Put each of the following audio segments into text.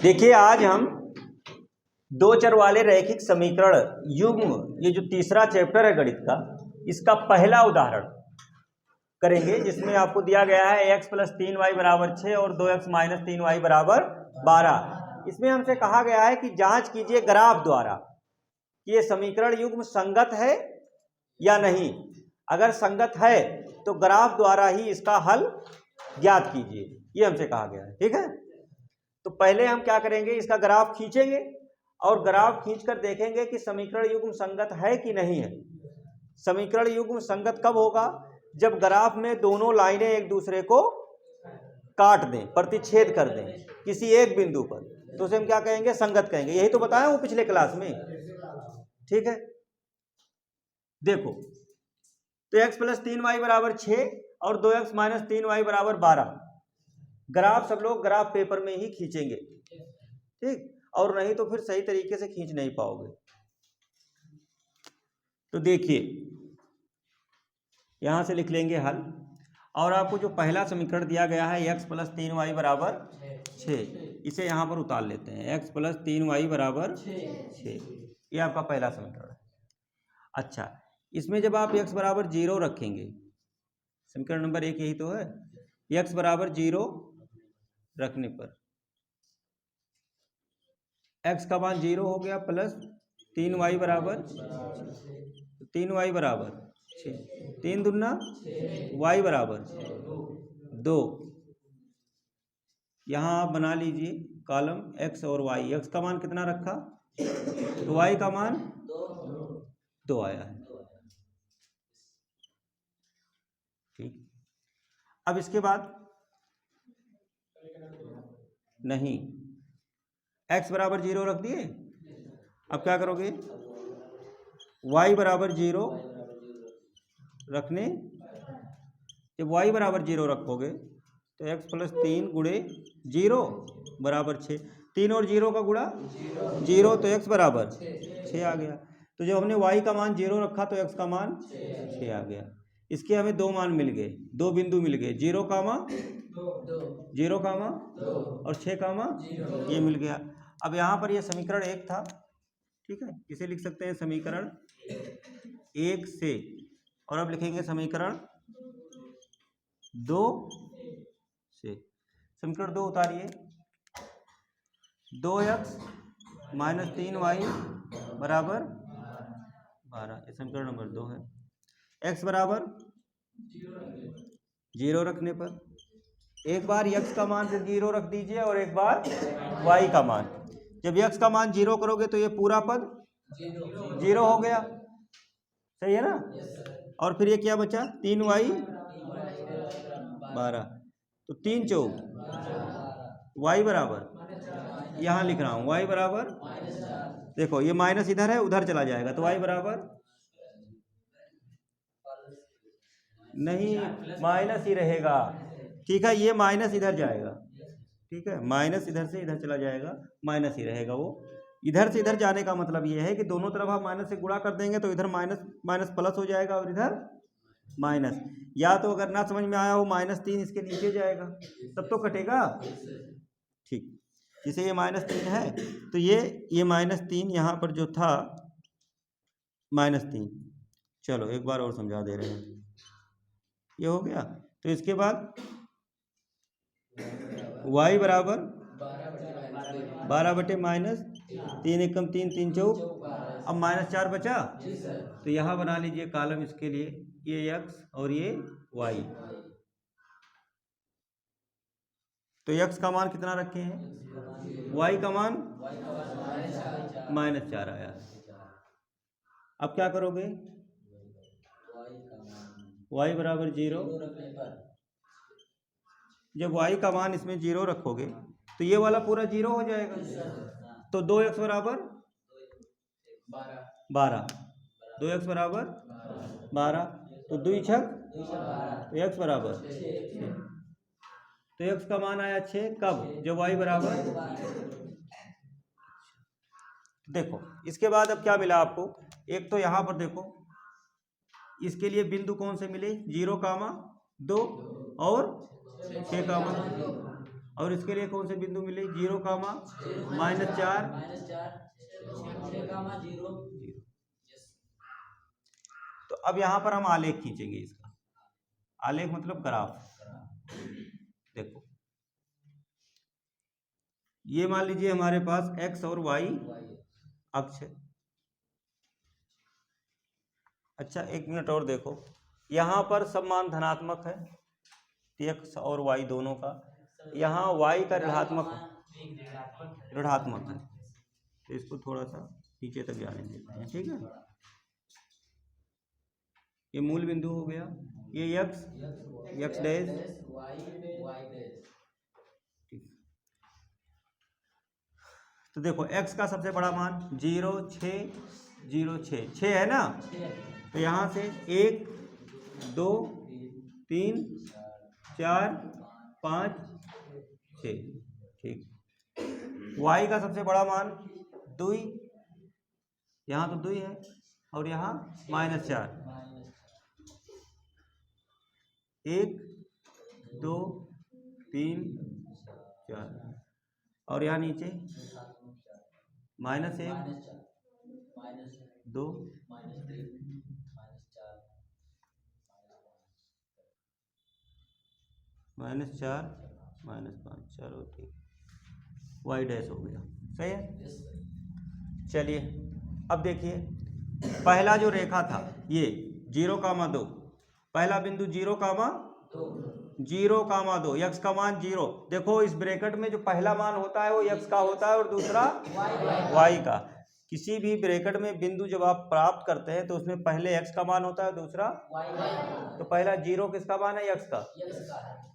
देखिए आज हम दो चर वाले रैखिक समीकरण युग्म, ये जो तीसरा चैप्टर है गणित का, इसका पहला उदाहरण करेंगे, जिसमें आपको दिया गया है x + 3y = 6 और 2x - 3y = 12। इसमें हमसे कहा गया है कि जांच कीजिए ग्राफ द्वारा कि ये समीकरण युग्म संगत है या नहीं। अगर संगत है तो ग्राफ द्वारा ही इसका हल ज्ञात कीजिए, ये हमसे कहा गया है। ठीक है, तो पहले हम क्या करेंगे, इसका ग्राफ खींचेंगे और ग्राफ खींचकर देखेंगे कि समीकरण युग्म संगत है कि नहीं है। समीकरण युग्म संगत कब होगा? जब ग्राफ में दोनों लाइनें एक दूसरे को काट दें, प्रतिच्छेद कर दें किसी एक बिंदु पर, तो उसे हम क्या कहेंगे? संगत कहेंगे। यही तो बताया वो पिछले क्लास में। ठीक है, देखो तो x + 3y = 6 और 2x - 3y = 12। ग्राफ सब लोग ग्राफ पेपर में ही खींचेंगे, ठीक, और नहीं तो फिर सही तरीके से खींच नहीं पाओगे। तो देखिए यहां से लिख लेंगे हल, और आपको जो पहला समीकरण दिया गया है x + 3y = 6, इसे यहां पर उतार लेते हैं। x + 3y = 6, ये आपका पहला समीकरण है। अच्छा, इसमें जब आप x = 0 रखेंगे, समीकरण नंबर 1 यही तो है, x = 0 रखने पर x का मान 0 हो गया, प्लस 3y = 3y = 6, 3 दूना y = 2। यहाँ आप बना लीजिए कॉलम x और y। x का मान कितना रखा तो y का मान 2 आया है। ठीक, अब इसके बाद नहीं, x = 0 रख दिए। अब क्या करोगे? y = 0 रखने, जब y = 0 रखोगे तो x + 3 × 0 = 6। 3 और 0 का गुणा 0, तो x = 6 आ गया। तो जब हमने y का मान 0 रखा तो x का मान 6 आ गया। इसके हमें दो मान मिल गए, दो बिंदु मिल गए, 0, 0, और 6, ये मिल गया। अब यहाँ पर ये समीकरण 1 था, ठीक है, इसे लिख सकते हैं समीकरण 1 से, और अब लिखेंगे समीकरण 2 से। समीकरण 2 उतारिए, 2x - 3y = 12, ये समीकरण नंबर 2 है। x = 0 रखने पर, एक बार x का मान 0 रख दीजिए और एक बार y का मान। जब x का मान 0 करोगे तो ये पूरा पद 0 हो गया, सही है ना। और फिर ये क्या बचा? 3y = 12, तो 3 चौक y = यहाँ लिख रहा हूँ y = देखो ये माइनस इधर है, उधर चला जाएगा तो y = नहीं, माइनस ही रहेगा। ठीक है, ये माइनस इधर जाएगा, ठीक है, माइनस इधर से इधर चला जाएगा, माइनस ही रहेगा। वो इधर से इधर जाने का मतलब ये है कि दोनों तरफ आप माइनस से गुणा कर देंगे तो इधर माइनस माइनस प्लस हो जाएगा और इधर माइनस। या तो अगर ना समझ में आया हो, -3 इसके नीचे जाएगा, तब तो कटेगा। ठीक, जैसे ये -3 है तो ये -3 यहाँ पर जो था -3, चलो एक बार और समझा दे रहे हैं। ये हो गया, तो इसके बाद y = 12 बटे -3 एकम 3, 3 चौक, अब -4 बचा, तो यहाँ बना लीजिए कॉलम इसके लिए, ये x और ये y। तो x का मान कितना रखे हैं? y का मान -4 आया। अब क्या करोगे? y = 0, जब y का मान इसमें 0 रखोगे तो ये वाला पूरा 0 हो जाएगा, तो 2x = 12, 2x = 12, तो 2 छक, तो x = 6, तो x का मान आया 6। कब? जब y = देखो इसके बाद अब क्या मिला आपको? एक तो यहाँ पर देखो, इसके लिए बिंदु कौन से मिले? 0, 2 और 6, और इसके लिए कौन से बिंदु मिले? 0, -4 0। तो अब यहाँ पर हम आलेख खींचेंगे इसका। आलेख मतलब ग्राफ। देखो ये मान लीजिए हमारे पास x और y अक्ष है। अच्छा एक मिनट और देखो, यहाँ पर सब मान धनात्मक है x और y दोनों का, यहाँ y का ऋणात्मक है, तो इसको थोड़ा सा नीचे तक जाने देते हैं, ठीक है। ये मूल बिंदु हो गया, ये x डैश, तो देखो x का सबसे बड़ा मान 0, 6, 6 है ना, तो यहाँ से 1, 2, 3, 4, 5, 6, ठीक। y का सबसे बड़ा मान 2, यहाँ तो 2 है और यहाँ -4, 1, 2, 3, 4 और यहाँ नीचे -1, 2, -4, -5, चलो ठीक, y डैश हो गया, सही है। चलिए अब देखिए पहला जो रेखा था ये 0,2, पहला बिंदु 0,2 x का मान 0। देखो इस ब्रैकेट में जो पहला मान होता है वो x का होता है और दूसरा y का। किसी भी ब्रैकेट में बिंदु जब आप प्राप्त करते हैं तो उसमें पहले x का मान होता है दूसरा y का। तो पहला 0 किसका मान है? x का।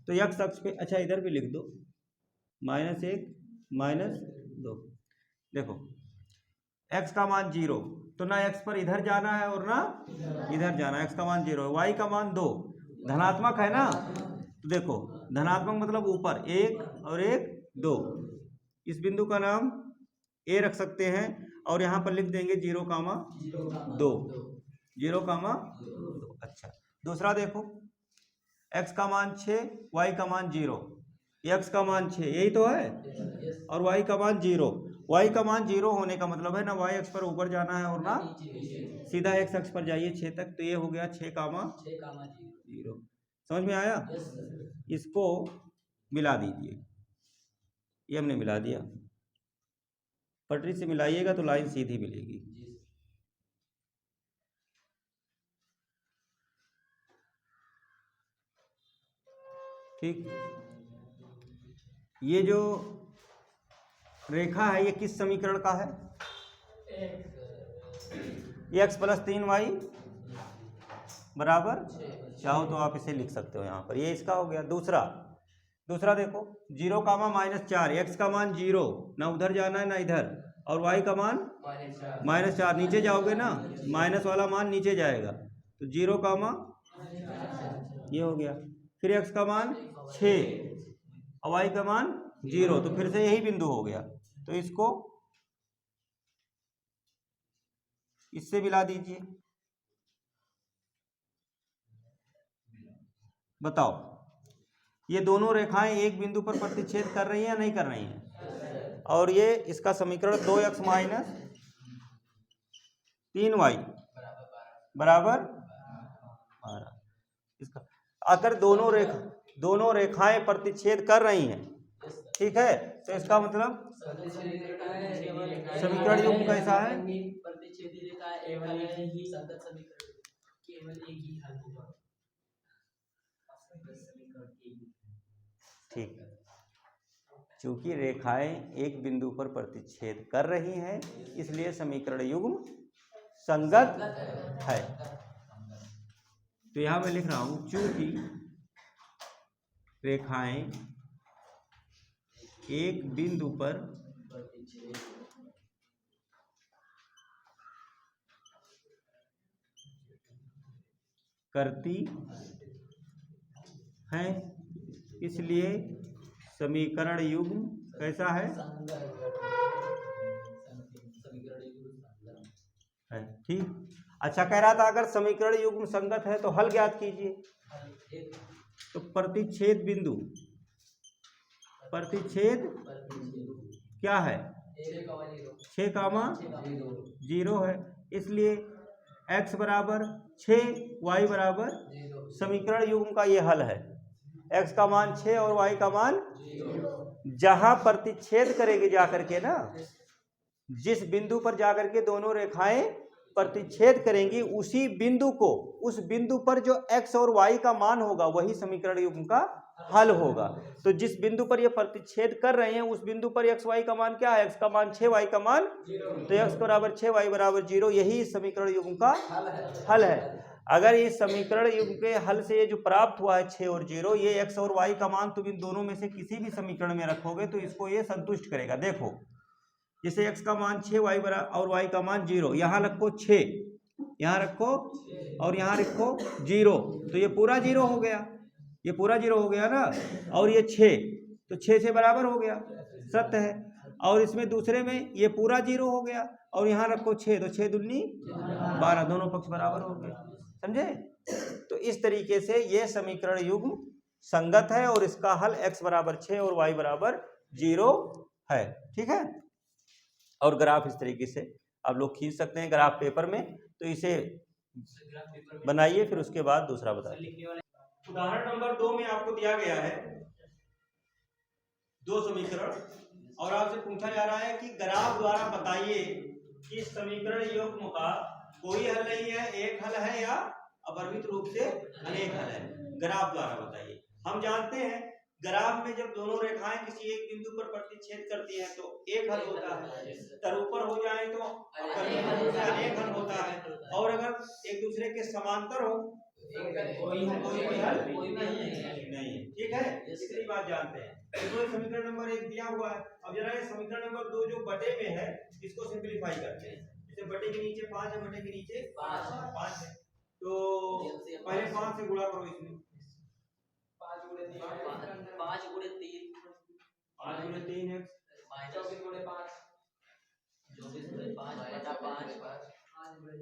तो x अक्ष पे, अच्छा इधर भी लिख दो -1, -2। देखो x का मान 0, तो ना x पर इधर जाना है और ना इधर जाना है, x का मान 0 है। y का मान 2, धनात्मक है ना, तो देखो धनात्मक मतलब ऊपर 1 और 1 2, इस बिंदु का नाम a रख सकते हैं और यहाँ पर लिख देंगे 0,2। अच्छा दूसरा देखो x का मान 6, y का मान 0, x का मान 6 यही तो है और y का मान 0। y का मान 0 होने का मतलब है ना y अक्ष पर ऊपर जाना है और ना सीधा x अक्ष पर जाइए 6 तक, तो ये हो गया 6,0। समझ में आया? इसको मिला दीजिए, ये हमने मिला दिया, पटरी से मिलाइएगा तो लाइन सीधी मिलेगी। ठीक, ये जो रेखा है ये किस समीकरण का है? x + 3y बराबर, चाहो तो आप इसे लिख सकते हो यहाँ पर, ये इसका हो गया। दूसरा देखो 0,-4, x का मान 0, ना उधर जाना है ना इधर, और y का मान -4, नीचे जाओगे ना माइनस वाला मान नीचे जाएगा, तो 0, ये हो गया। फिर x का मान 6 और y का मान 0, तो फिर से यही बिंदु हो गया, तो इसको इससे मिला दीजिए। बताओ ये दोनों रेखाएं एक बिंदु पर प्रतिच्छेद कर रही हैं या नहीं कर रही हैं? और ये इसका समीकरण 2x - 3y बराबर 12। इसका अगर दोनों रेखाएं प्रतिच्छेद कर रही हैं, ठीक है, तो इसका मतलब समीकरण युग्म कैसा है? ठीक, चूंकि रेखाएं एक बिंदु पर प्रतिच्छेद कर रही हैं इसलिए समीकरण युग्म संगत है। तो यहां मैं लिख रहा हूं चूंकि रेखाएं एक बिंदु पर करती हैं इसलिए समीकरण युग्म कैसा है? ठीक। अच्छा कह रहा था अगर समीकरण युग्म संगत है तो हल ज्ञात कीजिए। तो प्रतिच्छेद बिंदु प्रतिच्छेद क्या है 6,0 है, इसलिए x बराबर 6 y बराबर, समीकरण युग्म का ये हल है। x का मान 6 और y का मान, जहां प्रतिच्छेद करेगी जाकर के ना, जिस बिंदु पर जाकर के दोनों रेखाएं प्रतिच्छेद करेंगी, उसी बिंदु को, उस बिंदु पर जो x और y का मान होगा वही समीकरण युग्म का हल होगा। तो जिस बिंदु पर ये प्रतिच्छेद कर रहे हैं उस बिंदु पर x y का मान क्या है, x का मान 6, y का मान 0, तो x बराबर 6 y बराबर 0, यही समीकरण युग्म का हल है। अगर इस समीकरण युग्म के हल से ये जो प्राप्त हुआ है 6 और 0, ये x और y का मान तुम इन दोनों में से किसी भी समीकरण में रखोगे तो इसको ये संतुष्ट करेगा। देखो जैसे x का मान 6 y बराबर और y का मान 0, यहाँ रखो 6, यहाँ रखो और यहाँ रखो 0, तो ये पूरा 0 हो गया, ये पूरा 0 हो गया ना, और ये 6, तो 6 से बराबर हो गया, सत्य है। और इसमें दूसरे में ये पूरा 0 हो गया और यहाँ रखो 6, तो 6 दूनी 12, दोनों पक्ष बराबर हो गए, समझे। तो इस तरीके से ये समीकरण युग्म संगत है और इसका हल x बराबर 6 और y बराबर 0 है, ठीक है। और ग्राफ इस तरीके से आप लोग खींच सकते हैं ग्राफ पेपर में, तो इसे बनाइए, फिर उसके बाद दूसरा बताइए। उदाहरण नंबर 2 में आपको दिया गया है 2 समीकरण और आपसे पूछा जा रहा है कि ग्राफ द्वारा बताइए कि समीकरण युग्म का कोई हल नहीं है, एक हल है या अपरिमित रूप से अनेक हल है, ग्राफ द्वारा बताइए। हम जानते हैं ग्राफ में जब दोनों रेखाएं किसी एक बिंदु पर प्रतिच्छेद करती हैं तो एक हल होता है, तरूपर हो जाए तो अनेक हल होता है, और अगर एक दूसरे के समांतर हो कोई भी हल नहीं है, ठीक है, इतनी बात जानते हैं। तो समीकरण नंबर 1 दिया हुआ है। अब जरा ये समीकरण नंबर 2 जो बटे में है इसको सिंपलीफाई करते हैं। जैसे बटे के नीचे 5 है, बटे के नीचे 5 है, तो पहले 5 से गुणा करो, इसमें 5 गुणे 3 x, 5 गुणे 3 x, 24 गुणे 5, 24 गुणे 5 बटा 5 5 गुणे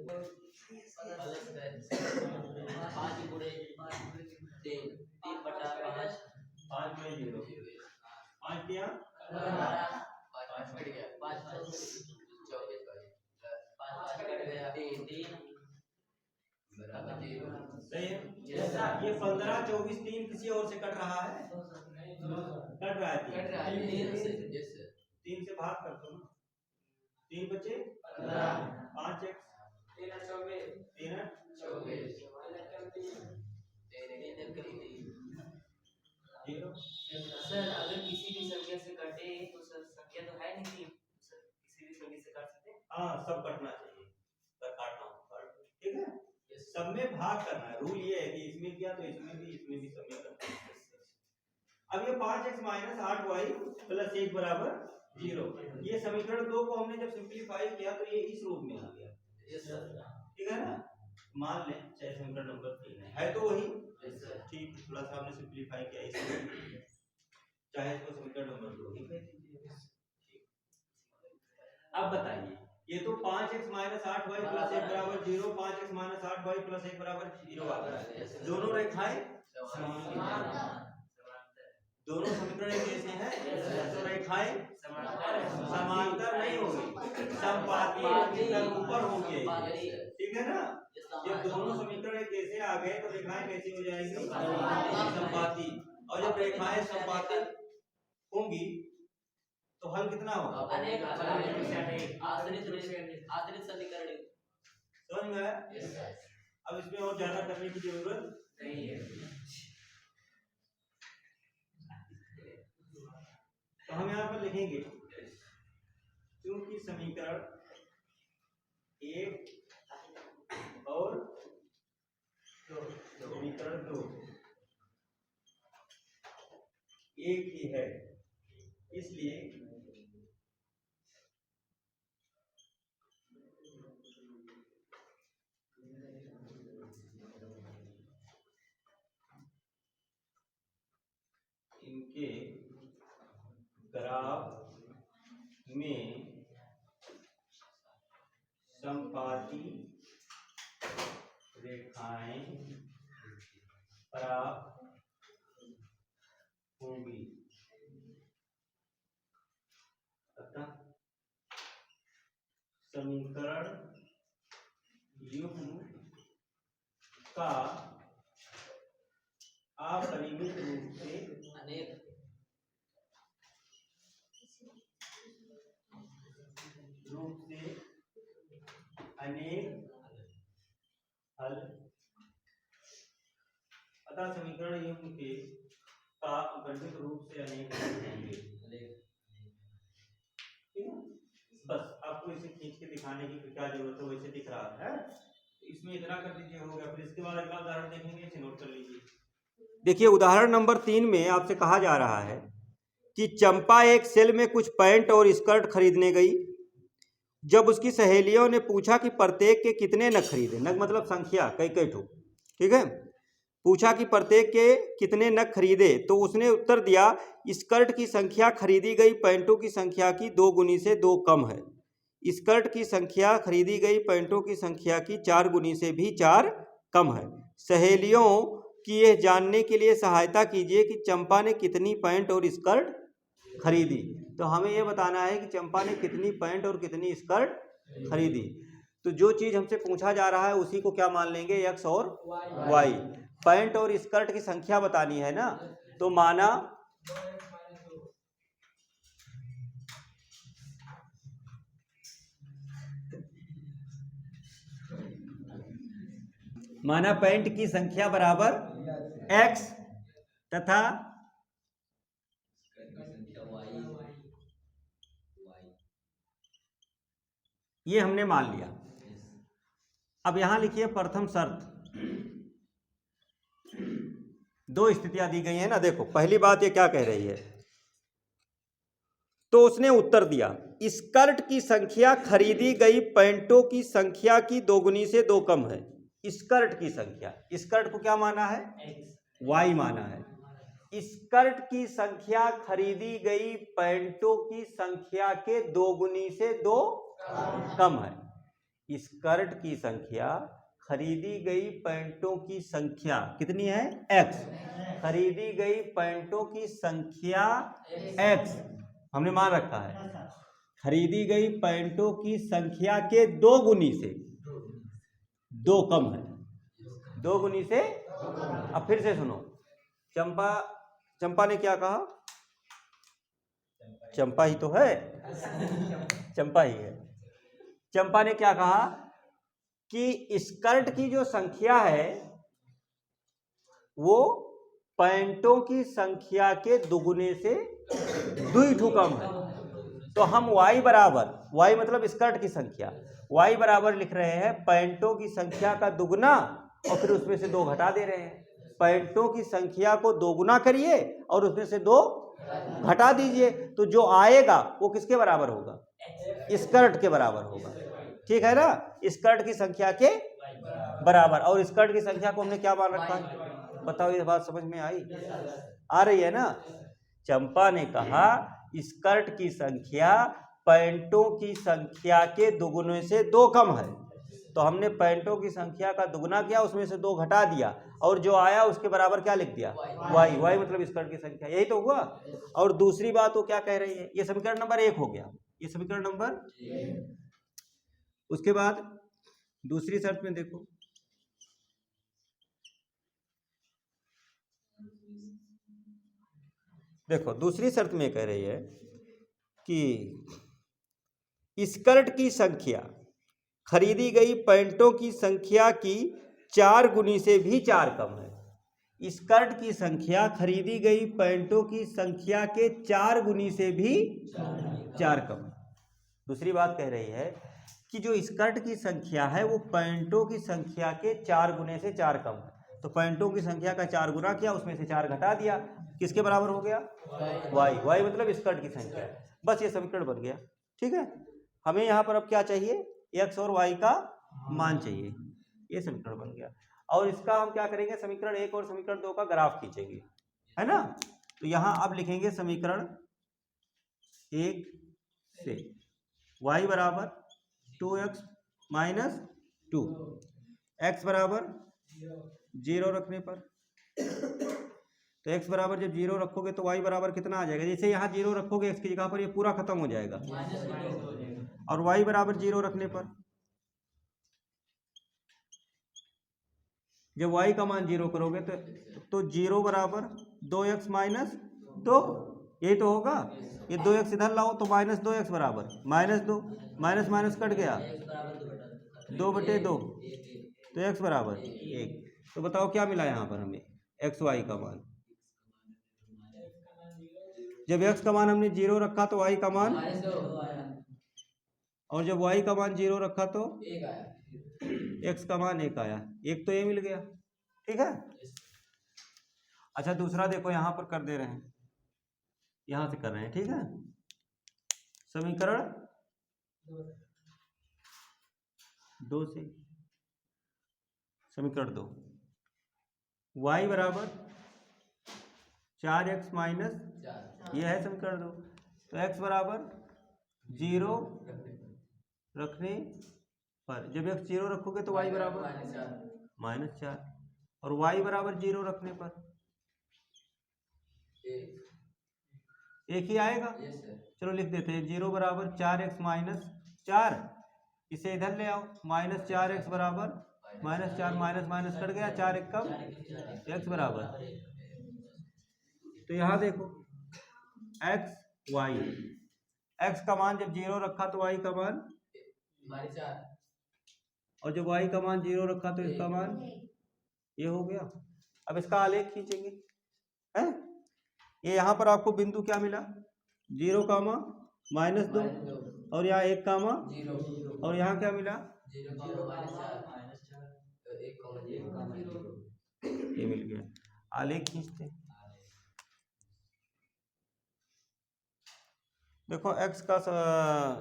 3 बटा 5, 5 गुणे 0, 5 दिया 5 कट गया, 5 24 5 कट गया 3 सही है। ये 15 24 3 किसी और से कट रहा है, कट रहा है 3 से भाग कर दो, 3 बचे 5 x 3 24 सर अगर किसी भी संख्या से कटे तो सर संख्या तो है नहीं कि किसी भी संख्या से काट सकते हैं। हाँ, सब कटना चाहिए, पर काटना होगा, ठीक है। सब में भाग करना है, रूल ये है कि इसमें किया तो इसमें भी सब में करना है। अब ये 5x माइनस 8y प्लस 1 बराबर 0, ये समीकरण 2 को हमने जब सिंपलीफाई किया तो ये इस रूप में आ गया, ठीक है ना। मान लें चाहे समीकरण नंबर 3 है तो वही, ठीक, थोड़ा सा हमने सिंपलीफाई किया इसमें, चाहे इसको समीकरण नंबर 2 ही कह दीजिए। अब बताइए, ये तो 5x माइनस 8y प्लस 1 बराबर 0, 5x माइनस 8y प्लस 1 बराबर 0 आ रहा है। दोनों रेखाएं दोनों समीकरण एक जैसे हैं, तो रेखाएं समांतर नहीं होंगी, समपाती ऊपर होंगे, ठीक है ना। जब दोनों समीकरण एक जैसे आ गए तो रेखाएं कैसी हो जाएंगी, समपाती, और जब रेखाएं समपाती होंगी तो हल कितना होगा, आश्रित समीकरण, समझ में आया। अब इसमें और ज्यादा करने की जरूरत नहीं है। तो हम यहाँ पर लिखेंगे क्योंकि समीकरण 1 और समीकरण 2 एक ही है, इसलिए इनके ग्राफ में समपाती रेखाएं प्राप्त होंगी। समीकरण युग्म का अपरिमित रूप से अनेक हल, अतः समीकरण युग्म के का अपरिमित रूप से अनेक हल होंगे। ठीक है, बस आपको इसे खींच के दिखाने की क्या जरूरत है, वैसे दिख रहा है। तो इसमें इतना कर दीजिए, हो गया। फिर इसके बाद अगला उदाहरण देखेंगे, इसे नोट कर लीजिए। देखिए उदाहरण नंबर 3 में आपसे कहा जा रहा है कि चंपा एक सेल में कुछ पैंट और स्कर्ट खरीदने गई। जब उसकी सहेलियों ने पूछा कि प्रत्येक के कितने नग खरीदे, नग मतलब संख्या, कई कई ठो, ठीक है, पूछा कि प्रत्येक के कितने नग खरीदे, तो उसने उत्तर दिया स्कर्ट की संख्या खरीदी गई पैंटों की संख्या की 2 गुनी से 2 कम है। स्कर्ट की संख्या खरीदी गई पैंटों की संख्या की 4 गुनी से भी 4 कम है। सहेलियों की यह जानने के लिए सहायता कीजिए कि चंपा ने कितनी पैंट और स्कर्ट खरीदी। तो हमें यह बताना है कि चंपा ने कितनी पैंट और कितनी स्कर्ट खरीदी। तो जो चीज़ हमसे पूछा जा रहा है उसी को क्या मान लेंगे, एक्स और वाई। पैंट और स्कर्ट की संख्या बतानी है ना, तो माना पैंट की संख्या बराबर x तथा ये हमने मान लिया। अब यहां लिखिए प्रथम शर्त, 2 स्थितियां दी गई है ना। देखो पहली बात ये क्या कह रही है, तो उसने उत्तर दिया स्कर्ट की संख्या खरीदी गई पैंटों की संख्या की 2 गुनी से 2 कम है। स्कर्ट की संख्या, स्कर्ट को क्या माना है, वाई माना है। स्कर्ट की संख्या खरीदी गई पैंटों की संख्या के 2 गुनी से 2 कम है। स्कर्ट की संख्या खरीदी गई पैंटों की संख्या कितनी है, x। खरीदी गई पैंटों की संख्या x हमने मान रखा है। खरीदी गई पैंटों की संख्या के 2 गुनी से 2 कम है, 2 गुनी से। अब फिर से सुनो, चंपा ने क्या कहा, चंपा ही तो है, चंपा ही है। चंपा ने क्या कहा कि स्कर्ट की जो संख्या है वो पैंटों की संख्या के दुगुने से 2 कम है। तो हम y बराबर, y मतलब स्कर्ट की संख्या, y बराबर लिख रहे हैं पैंटों की संख्या का दुगुना और फिर उसमें से 2 घटा दे रहे हैं। पैंटों की संख्या को 2 गुना करिए और उसमें से 2 घटा दीजिए, तो जो आएगा वो किसके बराबर होगा, स्कर्ट के बराबर होगा। ठीक है ना, स्कर्ट की संख्या के बराबर। और स्कर्ट की संख्या को हमने क्या मान रखा है, बताओ, ये बात समझ में आ रही है ना। चंपा ने कहा स्कर्ट की संख्या पैंटों की संख्या के दुगुने से 2 कम है, तो हमने पैंटों की संख्या का दुगुना किया, उसमें से 2 घटा दिया और जो आया उसके बराबर क्या लिख दिया, y। y मतलब स्कर्ट की संख्या, यही तो हुआ। और दूसरी बात वो क्या कह रही है, ये समीकरण नंबर 1 हो गया, ये समीकरण नंबर। उसके बाद दूसरी शर्त में देखो, दूसरी शर्त में कह रही है कि स्कर्ट की संख्या खरीदी गई पैंटों की संख्या की 4 गुनी से भी 4 कम है। स्कर्ट की संख्या खरीदी गई पैंटों की संख्या के 4 गुनी से भी 4 कम है। दूसरी बात कह रही है कि जो स्कर्ट की संख्या है वो पैंटों की संख्या के 4 गुने से 4 कम है, तो पैंटों की संख्या का 4 गुना किया, उसमें से 4 घटा दिया, किसके बराबर हो गया, y। मतलब स्कर्ट की संख्या। बस ये समीकरण बन गया। ठीक है, हमें यहाँ पर अब क्या चाहिए, x और y का मान चाहिए, ये समीकरण बन गया। और इसका हम क्या करेंगे, समीकरण 1 और समीकरण 2 का ग्राफ खींचेंगे, है ना। तो यहाँ अब लिखेंगे समीकरण 1 से y बराबर 2x माइनस 2, x बराबर 0 रखने पर, तो x बराबर जब 0 रखोगे तो y बराबर कितना आ जाएगा, जैसे यहाँ 0 रखोगे x की जगह पर ये पूरा खत्म हो जाएगा, और y बराबर 0 रखने पर जब y का मान 0 करोगे तो 0 बराबर 2x माइनस 2, यही तो होगा। ये 2x इधर लाओ तो माइनस 2x बराबर -2, माइनस माइनस कट गया 2/2, तो x बराबर 1। तो बताओ क्या मिला यहाँ पर हमें, एक्स वाई का मान। जब x का मान हमने 0 रखा तो y का मान, और जब y का मान 0 रखा तो x का मान 1 आया। एक तो ये मिल गया, ठीक है। अच्छा दूसरा देखो यहाँ पर कर दे रहे हैं, यहाँ से कर रहे हैं, ठीक है। समीकरण 2 से, समीकरण 2, y बराबर 4x माइनस, ये है समीकरण 2। तो x बराबर 0 रखने पर, जब x 0 रखोगे तो y बराबर -4, और y बराबर 0 रखने पर 1 ही आएगा। चलो लिख देते हैं, 0 बराबर 4x माइनस 4, इसे इधर ले आओ, -4x बराबर -4, माइनस माइनस कट गया, 4 1 कम, x बराबर। तो यहाँ देखो x y, x का मान जब 0 रखा तो y का मान, और जब y का मान 0 रखा तो इसका मान, ये हो गया। अब इसका आलेख खींचेंगे, है। ये यहाँ पर आपको बिंदु क्या मिला, 0, -2, और यहाँ 1, और यहाँ क्या मिला, ये मिल गया। आलेख खींचते, देखो x का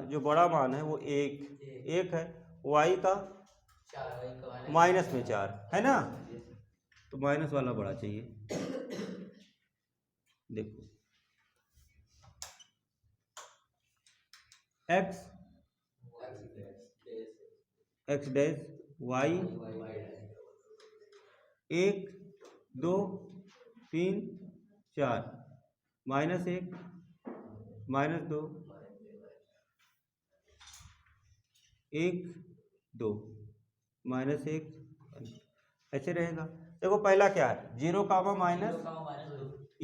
जो बड़ा मान है वो 1 है, y का -4 है ना, तो माइनस वाला बड़ा चाहिए। देखो x डैश y 1 2 3 4, -1 -2 1 2 -1, ऐसे रहेगा। देखो पहला क्या है, 0, माइनस,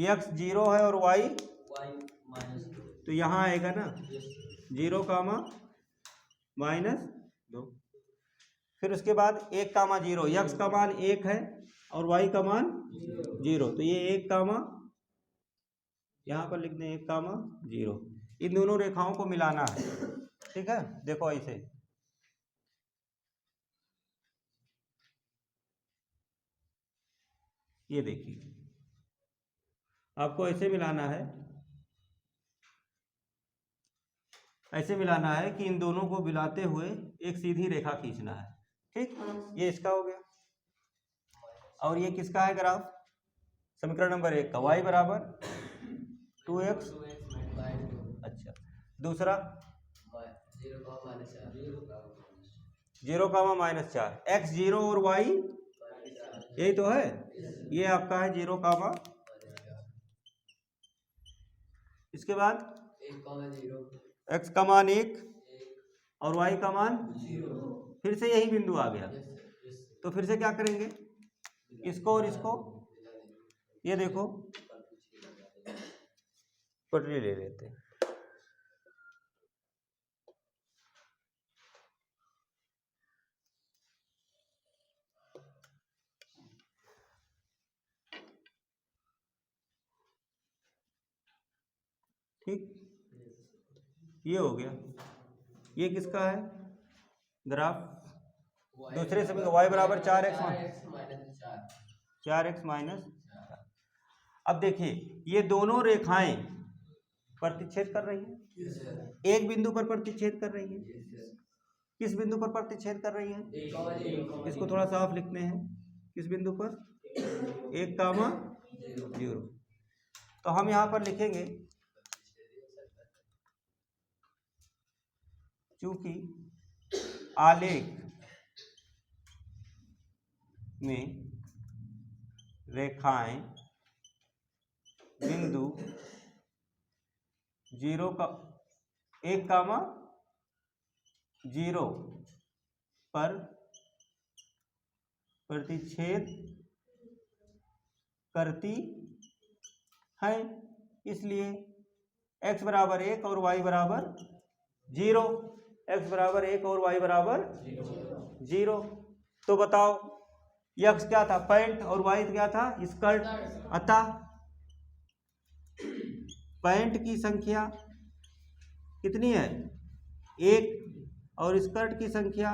x 0 है और y, तो यहाँ आएगा ना 0, -2। फिर उसके बाद 1, 0, x का मान 1 है और y का मान 0, तो ये 1, यहाँ पर लिख दें 1, 0। इन दोनों रेखाओं को मिलाना है, ठीक है। देखो ऐसे, ये देखिए आपको ऐसे मिलाना है, ऐसे मिलाना है कि इन दोनों को मिलाते हुए एक सीधी रेखा खींचना है, ठीक। ये इसका हो गया, और ये किसका है ग्राफ, समीकरण नंबर 1 का, y बराबर 2x। अच्छा दूसरा 0, -4, x 0 और y, यही तो है, ये आपका है 0, इसके बाद x का मान 1 और y का मान 0, फिर से यही बिंदु आ गया। तो फिर से क्या करेंगे, इसको और इसको, ये देखो पटरी ले लेते हैं, ठीक। ये हो गया, ये किसका है ग्राफ, दूसरे समीकरण y बराबर 4x माइनस। अब देखिए ये दोनों रेखाएं प्रतिच्छेद कर रही हैं, एक बिंदु पर प्रतिच्छेद कर रही हैं। किस बिंदु पर प्रतिच्छेद कर रही हैं, इसको थोड़ा साफ लिखते हैं, किस बिंदु पर, 1, 0। तो हम यहाँ पर लिखेंगे, चूंकि आलेख में रेखाएं बिंदु 0, 1, 0 पर प्रतिच्छेद करती है, इसलिए x बराबर 1 और y बराबर 0, x बराबर 1 और y बराबर 0। तो बताओ x क्या था, पैंट, और y क्या था, स्कर्ट। अतः पैंट की संख्या कितनी है, 1, और स्कर्ट की संख्या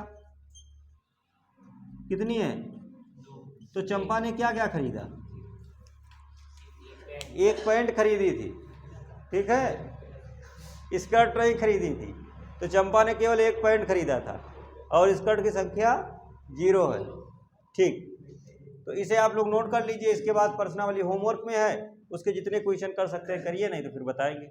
कितनी है। तो चंपा ने क्या क्या खरीदा, एक पैंट खरीदी थी, ठीक है, स्कर्ट नहीं खरीदी थी। तो चंपा ने केवल एक पैंट खरीदा था और स्कर्ट की संख्या 0 है। ठीक, तो इसे आप लोग नोट कर लीजिए। इसके बाद प्रश्नावली होमवर्क में है, उसके जितने क्वेश्चन कर सकते हैं करिए, नहीं तो फिर बताएंगे।